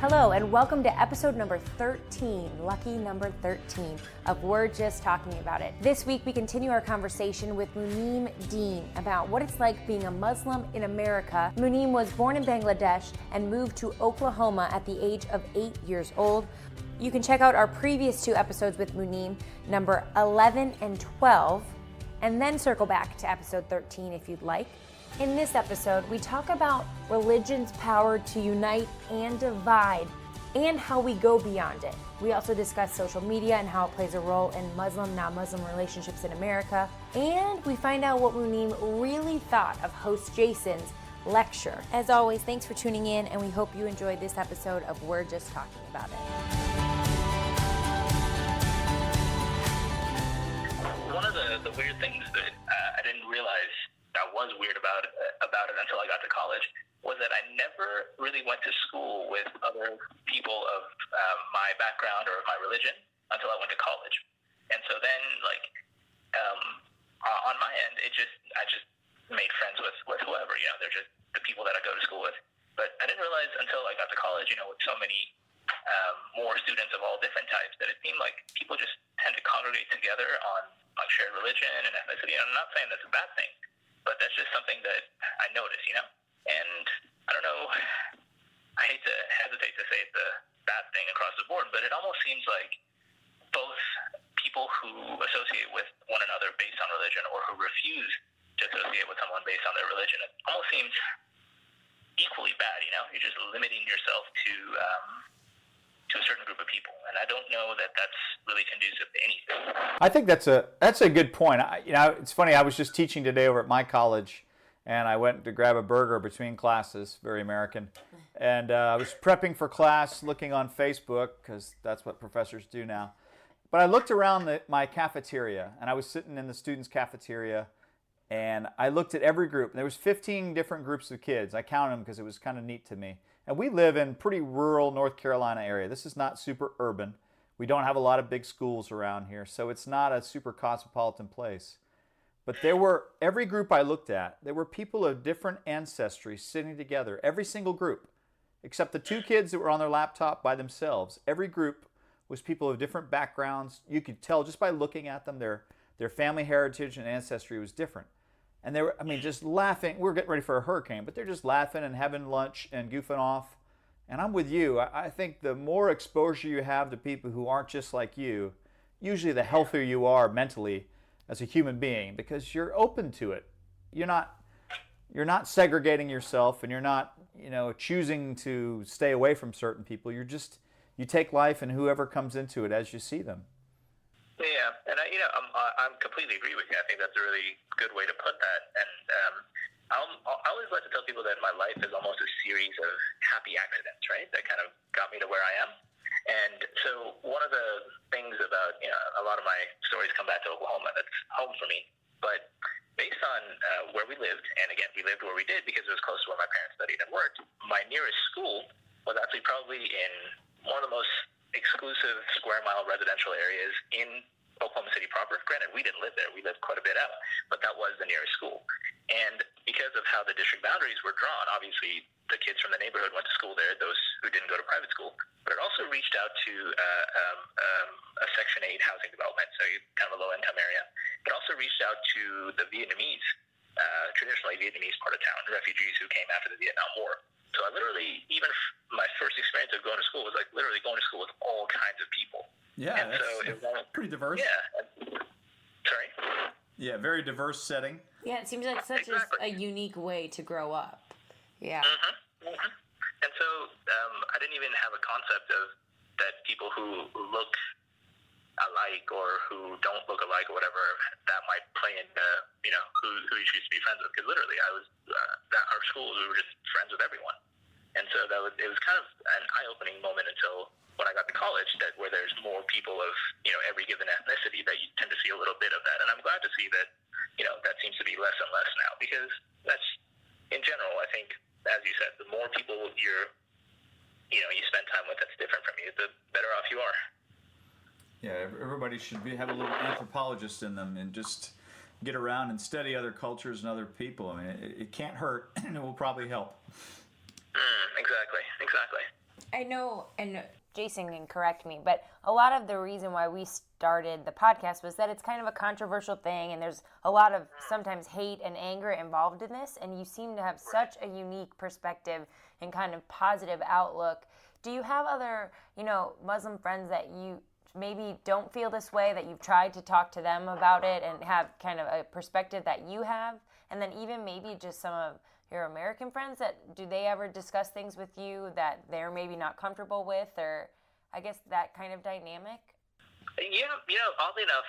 Hello and welcome to episode number 13, lucky number 13, of We're Just Talking About It. This week we continue our conversation with Munim Deen about what it's like being a Muslim in America. Munim was born in Bangladesh and moved to Oklahoma at the age of 8 years old. You can check out our previous two episodes with Munim, number 11 and 12, and then circle back to episode 13 if you'd like. In this episode, we talk about religion's power to unite and divide, and how we go beyond it. We also discuss social media and how it plays a role in Muslim, non-Muslim relationships in America. And we find out what Munim really thought of host Jason's lecture. As always, thanks for tuning in, and we hope you enjoyed this episode of We're Just Talking About It. One of the weird things that I didn't realize that was weird about it until I got to college was that I never really went to school with other people of my background or of my religion until I went to college. And so then, on my end, I just made friends with whoever, they're just the people that I go to school with. But I didn't realize until I got to college, with so many more students of all different types, that it seemed like people just tend to congregate together on like shared religion and ethnicity. And I'm not saying that's a bad thing, but that's just something that I noticed, And I don't know, I hesitate to say it's a bad thing across the board, but it almost seems like both people who associate with one another based on religion or who refuse to associate with someone based on their religion, it almost seems equally bad, You're just limiting yourself to a certain group of people, and I don't know that that's really conducive to anything. I think that's a good point. It's funny. I was just teaching today over at my college, and I went to grab a burger between classes. Very American. And I was prepping for class, looking on Facebook because that's what professors do now. But I looked around my cafeteria, and I was sitting in the students' cafeteria, and I looked at every group. There was 15 different groups of kids. I counted them because it was kind of neat to me. And we live in pretty rural North Carolina area. This is not super urban. We don't have a lot of big schools around here, so it's not a super cosmopolitan place. But every group I looked at, there were people of different ancestry sitting together, every single group, except the two kids that were on their laptop by themselves. Every group was people of different backgrounds. You could tell just by looking at them, their family heritage and ancestry was different. And they were, just laughing. We're getting ready for a hurricane, but they're just laughing and having lunch and goofing off. And I'm with you. I think the more exposure you have to people who aren't just like you, usually the healthier you are mentally as a human being, because you're open to it. You're not segregating yourself, and you're not, choosing to stay away from certain people. You take life and whoever comes into it as you see them. Yeah, and I completely agree with you. I think that's a really good way to put that. And I always like to tell people that my life is almost a series of happy accidents, right? That kind of got me to where I am. And so one of the things about, a lot of my stories come back to Oklahoma. That's home for me. But based on where we lived, and again, we lived where we did because it was close to where my parents studied and worked, my nearest school was actually probably in one of the most exclusive square-mile residential areas in Oklahoma City proper. Granted, we didn't live there. We lived quite a bit out, but that was the nearest school. And because of how the district boundaries were drawn, obviously the kids from the neighborhood went to school there, those who didn't go to private school. But it also reached out to a Section 8 housing development, so kind of a low-income area. It also reached out to the Vietnamese, traditionally Vietnamese part of town, refugees who came after the Vietnam War. So I literally, my first experience of going to school was like literally going to school with all kinds of people. Yeah, and that's pretty diverse. Yeah. Sorry? Yeah, very diverse setting. Yeah, it seems like such a unique way to grow up. Yeah. Mm-hmm. Mm-hmm. And so I didn't even have a concept of that people who look alike or who don't look alike or whatever, that might play into, who you choose to be friends with. Because literally, our schools, we were just friends with everyone. And so it was kind of an eye-opening moment until when I got to college, where there's more people of, every given ethnicity, that you tend to see a little bit of that. And I'm glad to see that, that seems to be less and less now, because that's, in general, I think, as you said, the more people you spend time with that's different from you, the better off you are. Yeah, everybody should have a little anthropologist in them and just get around and study other cultures and other people. I mean, it can't hurt, and it will probably help. Exactly. I know, and Jason can correct me, but a lot of the reason why we started the podcast was that it's kind of a controversial thing, and there's a lot of sometimes hate and anger involved in this, and you seem to have such a unique perspective and kind of positive outlook. Do you have other, Muslim friends that you maybe don't feel this way, that you've tried to talk to them about it and have kind of a perspective that you have? And then even maybe just some of your American friends, do they ever discuss things with you that they're maybe not comfortable with, or I guess that kind of dynamic? Yeah, oddly enough,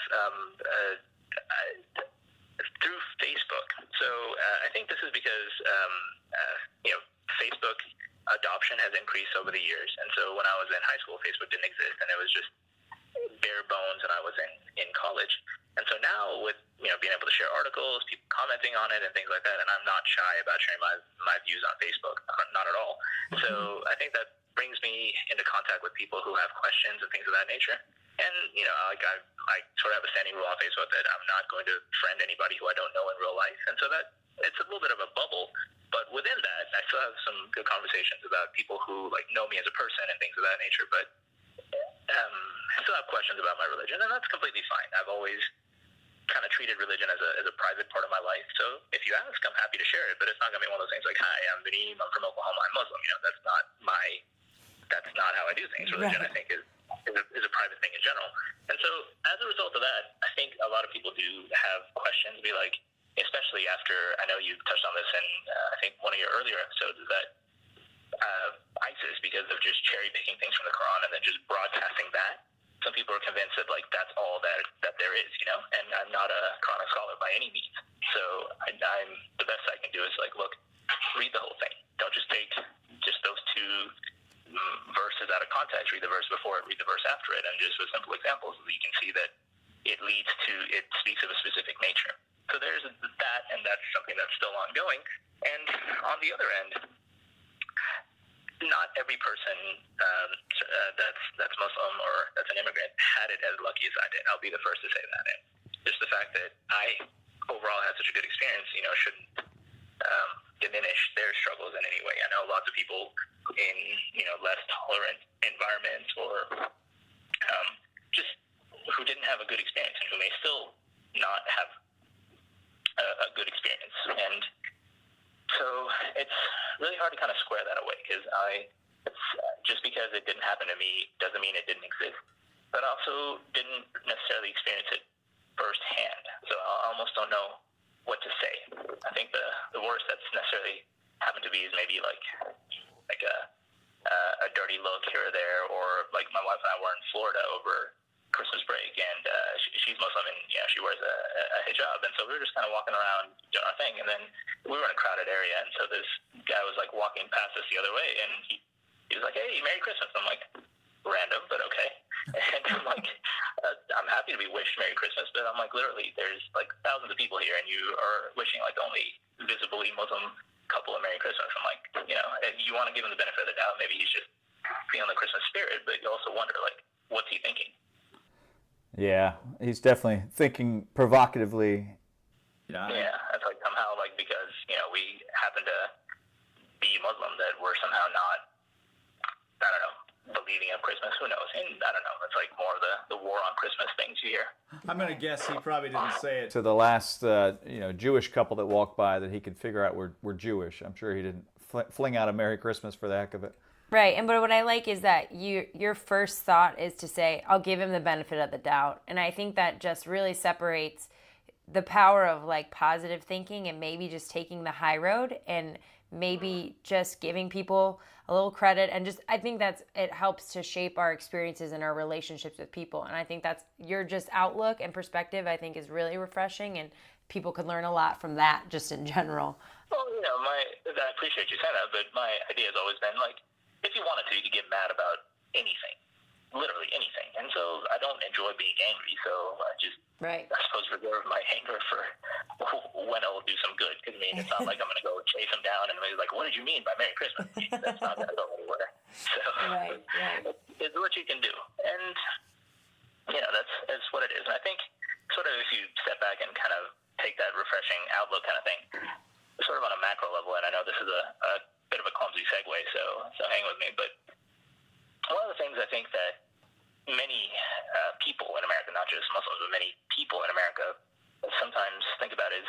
through Facebook. So I think this is because, Facebook adoption has increased over the years. And so when I was in high school, Facebook didn't exist, and it was just bare bones, and I was in college. And so now with, being able to share articles, people commenting on it and things like that, and I'm not shy about sharing my views on Facebook, not at all. So I think that brings me into contact with people who have questions and things of that nature. And, I sort of have a standing rule on Facebook that I'm not going to friend anybody who I don't know in real life. And so that it's a little bit of a bubble. But within that, I still have some good conversations about people who know me as a person and things of that nature. But I still have questions about my religion, and that's completely fine. I've always kind of treated religion as a private part of my life. So if you ask, I'm happy to share it. But it's not going to be one of those things like, "Hi, I'm Munim, I'm from Oklahoma, I'm Muslim." That's not how I do things. Religion, right. I think, is a private thing in general. And so as a result of that, I think a lot of people do have questions, especially after, I know you touched on this in, I think, one of your earlier episodes, is that ISIS, because of just cherry picking things from the Quran and then just broadcasting that, some people are convinced that that's all that there is, and I'm not a Quranic scholar by any means. So I'm the best I can do is look, read the whole thing. Don't just take just those two verses out of context. Read the verse before it, read the verse after it, and just with simple examples, you can see that it speaks of a specific nature. So there's that, and that's something that's still ongoing. And on the other end, not every person that's Muslim or that's an immigrant had it as lucky as I did. I'll be the first to say that. And just the fact that I overall had such a good experience, shouldn't diminish their struggles in any way. I know lots of people in less tolerant environments or just who didn't have a good experience and who may still not have a good experience. And so it's really hard to kind of square that away, because just because it didn't happen to me doesn't mean it didn't exist, but also didn't necessarily experience it firsthand. So I almost don't know what to say. I think the worst that's necessarily happened to me is maybe like a dirty look here or there, or like my wife and I were in Florida over Christmas break, and she's Muslim, and she wears a hijab, and so we were just kind of walking around doing our thing, and then we were in a crowded area, and so this guy was walking past us the other way, and he was like, "Hey, Merry Christmas." I'm like, random, but okay. And I'm like, I'm happy to be wished Merry Christmas, but I'm like, literally, there's thousands of people here, and you are wishing the only visibly Muslim couple a Merry Christmas. I'm like, and you want to give him the benefit of the doubt. Maybe he's just feeling the Christmas spirit, but you also wonder, what's he thinking? Yeah, he's definitely thinking provocatively. Yeah, it's somehow because we happen to be Muslim that we're somehow not, I don't know, believing of Christmas. Who knows? And I don't know. It's more of the war on Christmas things you hear. I'm gonna guess he probably didn't say it to the last Jewish couple that walked by that he could figure out we're Jewish. I'm sure he didn't fling out a Merry Christmas for the heck of it. Right, and but what I like is that your first thought is to say, I'll give him the benefit of the doubt. And I think that just really separates the power of positive thinking and maybe just taking the high road and maybe just giving people a little credit, and just I think it helps to shape our experiences and our relationships with people. And I think that's your just outlook and perspective, I think, is really refreshing, and people could learn a lot from that just in general. Well, I appreciate you saying that, but my idea has always been if you wanted to, you could get mad about anything, literally anything. And so I don't enjoy being angry, so I just, I suppose, reserve my anger for when it will do some good. Because it's not like I'm going to go chase him down and be like, "What did you mean by Merry Christmas?" That's not going to go anywhere. So it's what you can do, and that's what it is. And I think sort of if you step back and kind of take that refreshing outlook kind of thing, sort of on a macro level, and I know this is a bit of a clumsy segue, so hang with me, but one of the things I think that many people in America, not just Muslims, but many people in America sometimes think about is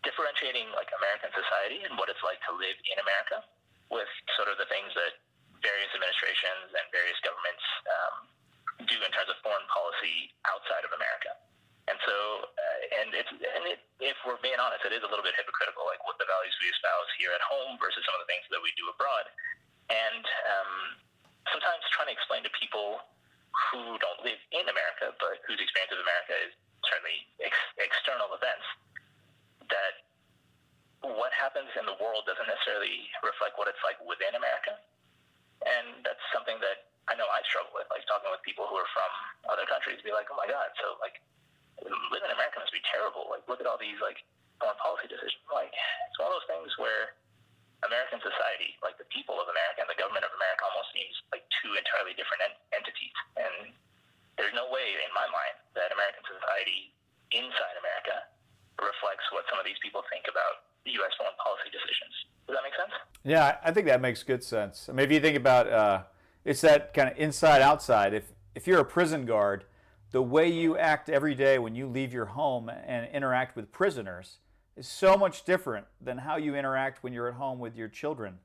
differentiating like American society and what it's like to live in America with sort of the things that various administrations and various governments do in terms of foreign policy outside of America. And so, if we're being honest, it is a little bit hypocritical, like what the values we espouse here at home versus some of the things that we do abroad. And sometimes trying to explain to people who don't live in America, but whose experience of America is certainly external events, that what happens in the world doesn't necessarily reflect what it's like within America. And that's something that I know I struggle with, like talking with people who are from other countries, be like, oh my God, so like living in America must be terrible. Like look at all these like foreign policy decisions. Like it's one of those things where American society, like the people of America and the government of America, almost seems like two entirely different entities. And there's no way in my mind that American society inside America reflects what some of these people think about U.S. foreign policy decisions. Does that make sense? Yeah, I think that makes good sense. I mean, if you think about it's that kind of inside-outside. If you're a prison guard, the way you act every day when you leave your home and interact with prisoners is so much different than how you interact when you're at home with your children,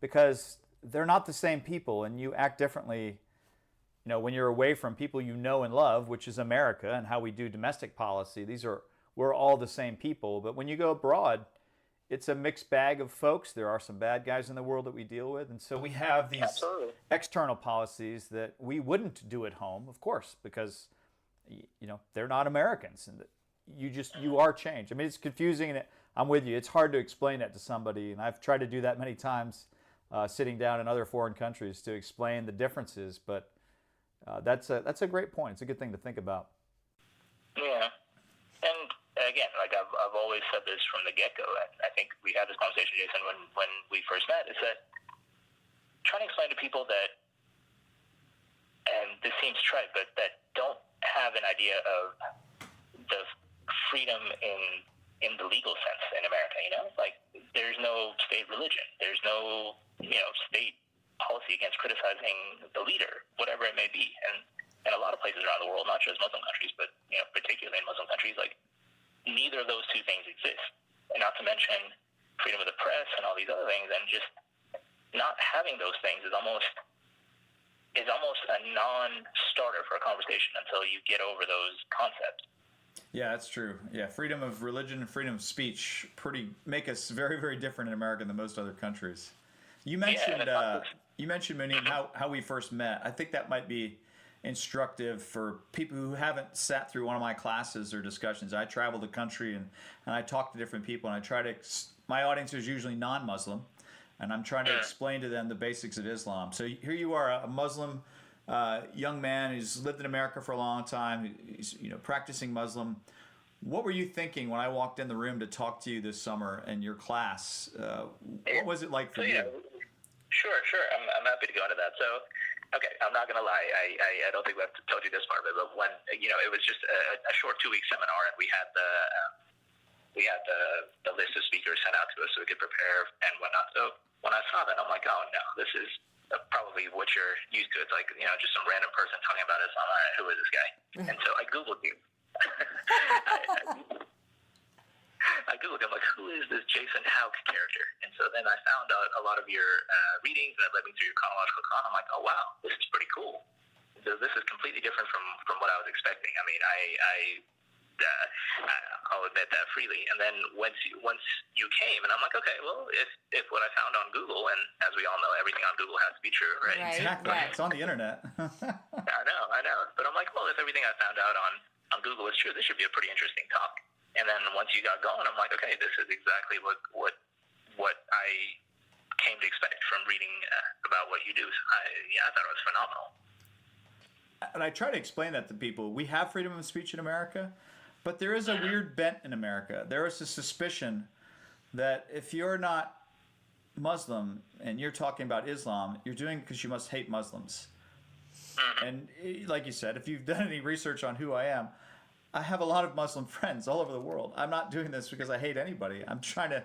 because they're not the same people, and you act differently, you know, when you're away from people you know and love, which is America and how we do domestic policy. We're all the same people. But when you go abroad, it's a mixed bag of folks. There are some bad guys in the world that we deal with, and so we have these Absolutely. external policies that we wouldn't do at home, of course, because you know they're not Americans, and you are changed. I mean, it's confusing, and I'm with you. It's hard to explain that to somebody, and I've tried to do that many times, sitting down in other foreign countries to explain the differences. But that's a great point. It's a good thing to think about. Yeah, and again, like I've always said this from the get-go. I think we had this conversation, Jason, when we first met. Is that trying to explain to people that, and this seems trite, but that don't have an idea of the freedom in the legal sense in America, you know? Like, there's no state religion. There's no, state policy against criticizing the leader, whatever it may be. And in a lot of places around the world, not just Muslim countries, but, particularly in Muslim countries, like, neither of those two things exist. And not to mention freedom of the press and all these other things, and just not having those things is almost a non-starter for a conversation until you get over those concepts. Yeah, that's true. Yeah, freedom of religion and freedom of speech make us very, very different in America than most other countries. You mentioned Munim, how we first met. I think that might be instructive for people who haven't sat through one of my classes or discussions. I travel the country and I talk to different people, and my audience is usually non-Muslim, and I'm trying to explain to them the basics of Islam. So here you are, a Muslim young man who's lived in America for a long time, he's practicing Muslim. What were you thinking when I walked in the room to talk to you this summer in your class? What was it like for you? Sure. I'm happy to go into that. So, okay, I'm not going to lie. I don't think I've told you this part of it, but when, it was just a short 2-week seminar, and we had the list of speakers sent out to us so we could prepare and whatnot. So when I saw that, I'm like, oh no, this is probably what you're used to. It's like, just some random person talking about Islam. All right, who is this guy? And so I Googled you. I Googled him, like, who is this Jason Houck character? And so then I found out a lot of your readings, and it led me through your chronological con. I'm like, oh, wow, this is pretty cool. So this is completely different from what I was expecting. I mean, I'll admit that freely. And then once you came, and I'm like, okay, well, if what I found on Google, and as we all know, everything on Google has to be true, right? Exactly. Right. It's on the internet. I know. But I'm like, well, if everything I found out on Google is true, this should be a pretty interesting talk. And then once you got going, I'm like, okay, this is exactly what I came to expect from reading about what you do. So I thought it was phenomenal. And I try to explain that to people. We have freedom of speech in America, but there is a weird bent in America. There is a suspicion that if you're not Muslim and you're talking about Islam, you're doing it because you must hate Muslims. And like you said, if you've done any research on who I am, I have a lot of Muslim friends all over the world. I'm not doing this because I hate anybody. I'm trying to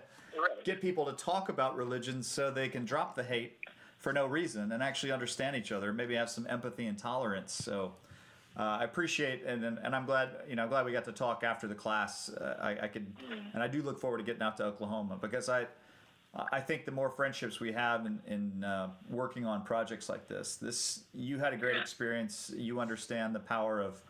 get people to talk about religion so they can drop the hate for no reason and actually understand each other, maybe have some empathy and tolerance. So I appreciate, and I'm glad, I'm glad we got to talk after the class. And I do look forward to getting out to Oklahoma, because I think the more friendships we have in working on projects like this, you had a great experience. You understand the power of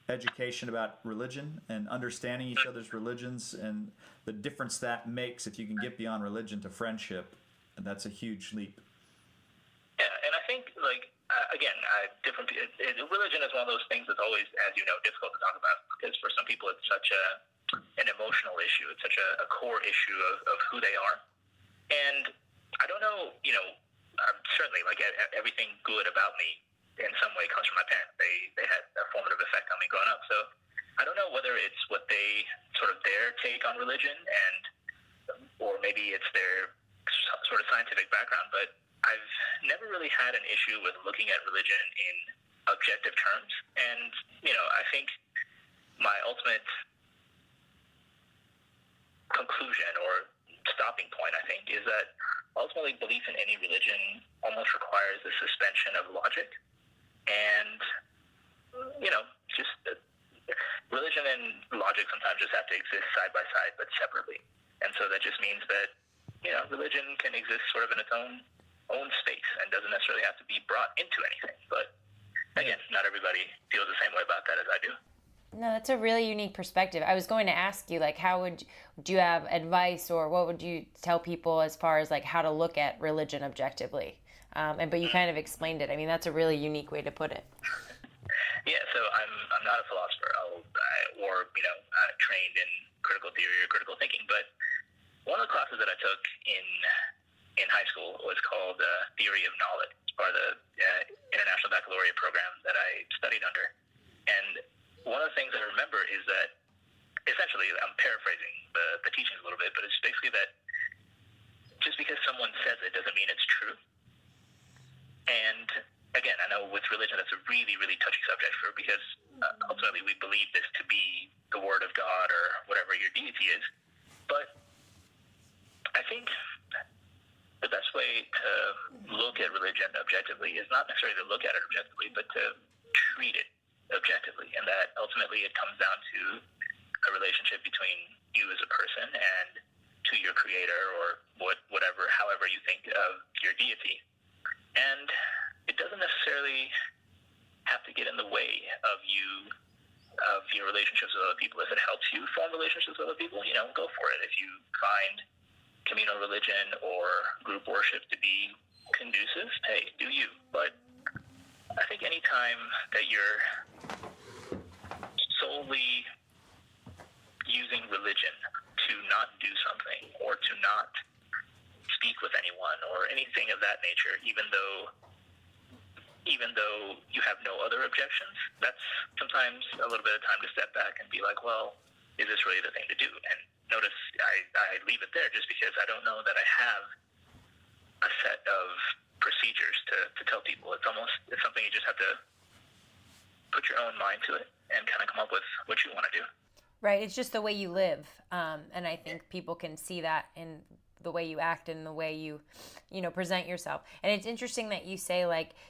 education about religion and understanding each other's religions and the difference that makes if you can get beyond religion to friendship. And that's a huge leap. Yeah, and I think, religion is one of those things that's always, as you know, difficult to talk about, because for some people it's such an emotional issue. It's such a core issue of who they are. And I don't know, certainly, everything good about me in some way comes from my parents. They had a formative effect on me growing up. So I don't know whether it's what they their take on religion, or maybe it's their sort of scientific background, but I've never really had an issue with looking at religion in objective terms. And, I think my ultimate conclusion or stopping point, I think, is that ultimately belief in any religion almost requires the suspension of logic. And, religion and logic sometimes just have to exist side by side, but separately. And so that just means that, religion can exist sort of in its own space and doesn't necessarily have to be brought into anything. But again, not everybody feels the same way about that as I do. No, that's a really unique perspective. I was going to ask you, do you have advice, or what would you tell people as far as how to look at religion objectively? But you kind of explained it. I mean, that's a really unique way to put it. Yeah, so I'm not a philosopher, or trained in critical theory or critical thinking. But one of the classes that I took in high school was called Theory of Knowledge. It's part of the International Baccalaureate program that I studied under. And one of the things I remember is that, essentially, I'm paraphrasing the teachings a little bit, but it's basically that just because someone says it doesn't mean it's true. And again, I know with religion that's a really, really touchy subject because ultimately we believe this to be the word of God or whatever your deity is. But I think the best way to look at religion objectively is not necessarily to look at it objectively, but to treat it objectively. And that ultimately it comes down to a relationship between you as a person and to your creator, or however you think of your deity. And it doesn't necessarily have to get in the way of your relationships with other people. If it helps you form relationships with other people, go for it. If you find communal religion or group worship to be conducive, hey, do you. But I think any time that you're solely using religion to not do something, or to not speak with anyone, or anything of that nature, even though you have no other objections, that's sometimes a little bit of time to step back and be like, well, is this really the thing to do? And notice I leave it there just because I don't know that I have a set of procedures to tell people. It's something you just have to put your own mind to it and kind of come up with what you want to do. Right. It's just the way you live. And I think people can see that in the way you act and the way you present yourself. And it's interesting that you say,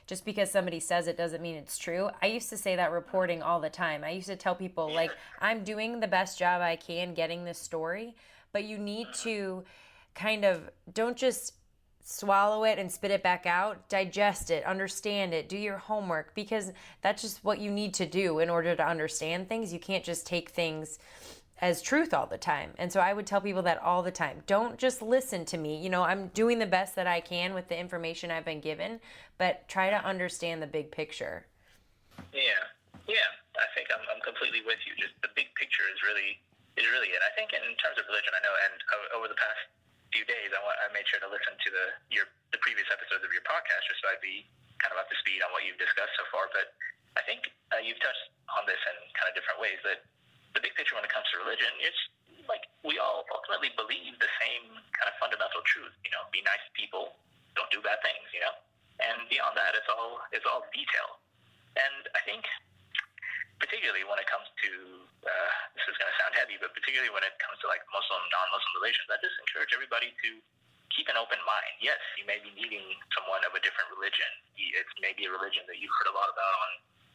just because somebody says it doesn't mean it's true. I used to say that reporting all the time. I used to tell people, I'm doing the best job I can getting this story, but you need to don't just swallow it and spit it back out, digest it, understand it, do your homework, because that's just what you need to do in order to understand things. You can't just take things as truth all the time. And so I would tell people that all the time. Don't just listen to me. I'm doing the best that I can with the information I've been given, but try to understand the big picture. Yeah. I think I'm completely with you. Just the big picture is really it. I think in terms of religion, I know, and over the past few days, I made sure to listen to the previous episodes of your podcast, just so I'd be kind of up to speed on what you've discussed so far. But I think you've touched on this in kind of different ways, that the big picture when it comes to religion is we all ultimately believe the same kind of fundamental truth. Be nice to people, don't do bad things. And beyond that, it's all detail. And I think, particularly when it comes to this is going to sound heavy, but particularly when it comes to Muslim, non-Muslim relations, I just encourage everybody to keep an open mind. Yes, you may be meeting someone of a different religion. It's maybe a religion that you've heard a lot about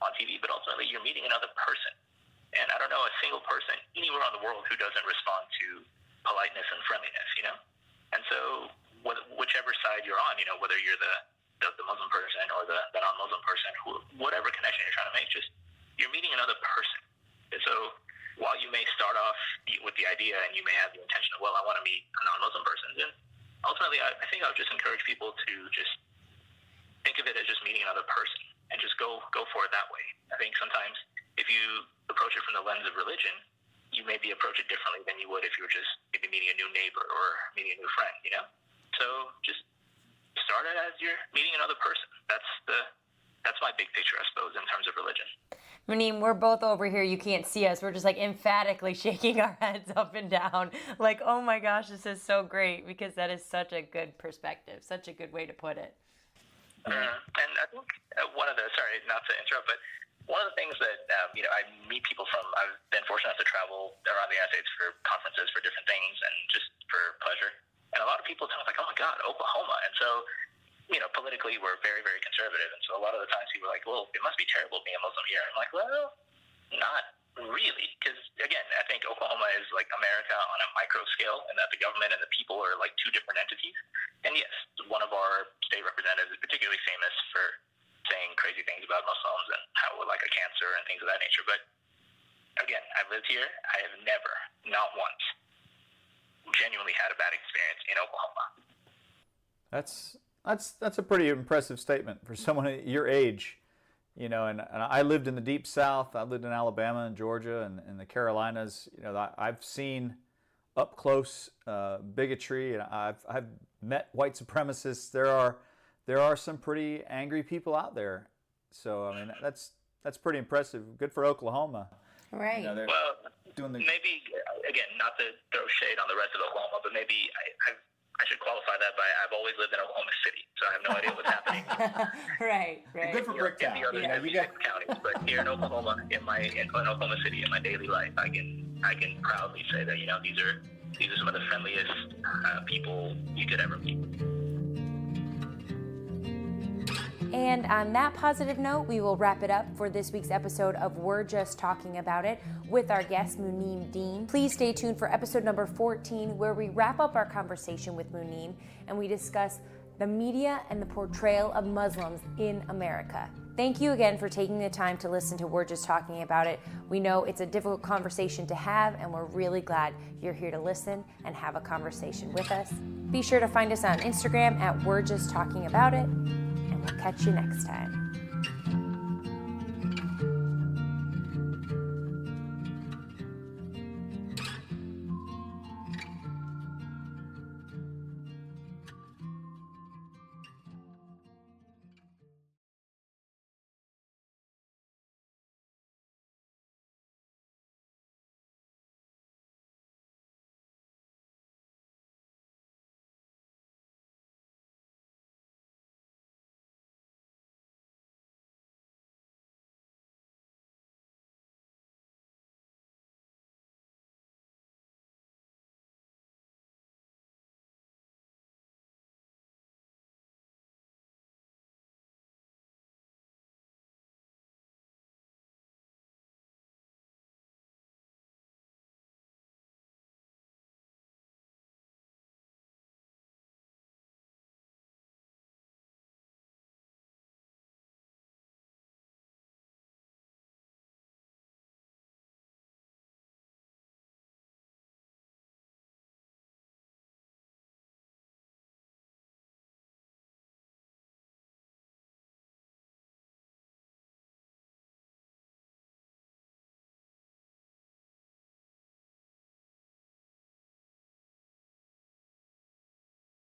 on TV, but ultimately you're meeting another person. And I don't know a single person anywhere on the world who doesn't respond to politeness and friendliness, you know? And so whichever side you're on, you know, whether you're the Muslim person or the non-Muslim person, whatever connection you're trying to make, just you're meeting another person. And so while you may start off with the idea and you may have the intention of, well, I want to meet a non-Muslim person, then ultimately I think I would just encourage people to just think of it as just meeting another person and just go for it that way. I think sometimes if you approach it from the lens of religion, you maybe approach it differently than you would if you were just maybe meeting a new neighbor or meeting a new friend, you know? So just start it as you're meeting another person. That's my big picture, I suppose, in terms of religion. Munim, we're both over here. You can't see us. We're just like emphatically shaking our heads up and down. Like, oh my gosh, this is so great, because that is such a good perspective, such a good way to put it. And I think sorry, not to interrupt, but one of the things that, I meet people from, I've been fortunate enough to travel around the United States for conferences, for different things, and just for pleasure. And a lot of people tell me, like, oh my God, Oklahoma. And so, politically, we're very, very conservative. And so a lot of the times people are like, well, it must be terrible being a Muslim here. I'm like, well, not really. Because, again, I think Oklahoma is like America on a micro scale, and that the government and the people are like two different entities. And yes, one of our state representatives is particularly famous for saying crazy things about Muslims and how we're like a cancer and things of that nature. But again, I've lived here. I have never, not once, genuinely had a bad experience in Oklahoma. That's a pretty impressive statement for someone at your age, and I lived in the deep South. I lived in Alabama and Georgia and the Carolinas. I've seen up close bigotry, and I've met white supremacists. There are some pretty angry people out there. So I mean, that's pretty impressive. Good for Oklahoma. Right. Maybe, again, not to throw shade on the rest of Oklahoma, but maybe I should qualify that by I've always lived in Oklahoma City, so I have no idea what's happening. Right. Good for Bricktown. In the other 76 counties, but here in Oklahoma, in Oklahoma City, in my daily life, I can proudly say that these are some of the friendliest people you could ever meet. And on that positive note, we will wrap it up for this week's episode of We're Just Talking About It with our guest, Munim Deen. Please stay tuned for episode number 14, where we wrap up our conversation with Munim and we discuss the media and the portrayal of Muslims in America. Thank you again for taking the time to listen to We're Just Talking About It. We know it's a difficult conversation to have, and we're really glad you're here to listen and have a conversation with us. Be sure to find us on Instagram at We're Just Talking About It. We'll catch you next time.